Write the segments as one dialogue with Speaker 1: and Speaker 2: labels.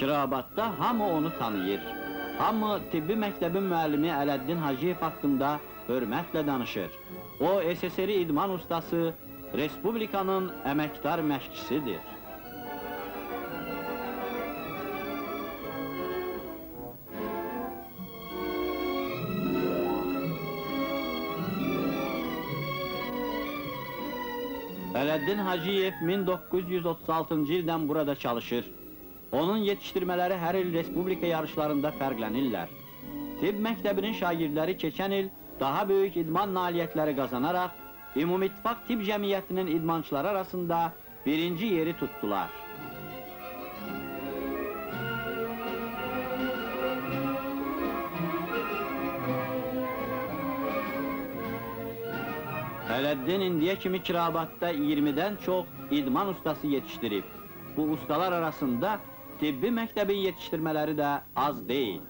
Speaker 1: Kirabatda hamı onu tanıyır. Hamı tibbi məktəbin müəllimi Ələddin Hacıyev haqqında hörmətlə danışır. O, SSR idman ustası, Respublikanın əməkdar məşqçisidir. Ələddin Hacıyev 1936-cı ildən burada çalışır. Onun yetişdirmələri hər il Respublika yarışlarında fərqlənirlər. Tibb məktəbinin şagirdləri keçən il daha böyük idman nailiyyətləri qazanaraq, Ümumittifaq Tibb Cəmiyyətinin idmançıları arasında birinci yeri tutdular. Ələddin indiyə kimi Kirabatda 20-dən çox idman ustası yetişdirib. Bu ustalar arasında tibbi məktəbin yetişdirmələri də az deyil.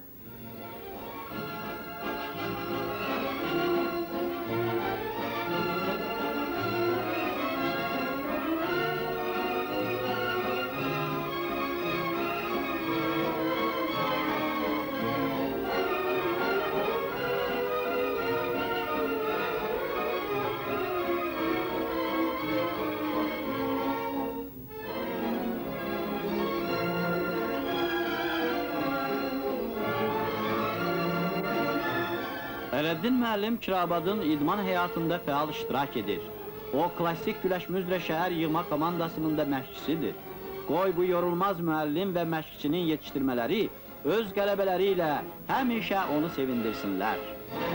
Speaker 1: Ələddin müəllim Kirabadın idman həyatında fəal iştirak edir. O, klassik güləşmə üzrə şəhər yığma komandasının da məşqçisidir. Qoy bu yorulmaz müəllim və məşqçinin yetişdirmələri öz qələbələri ilə həmişə onu sevindirsinlər.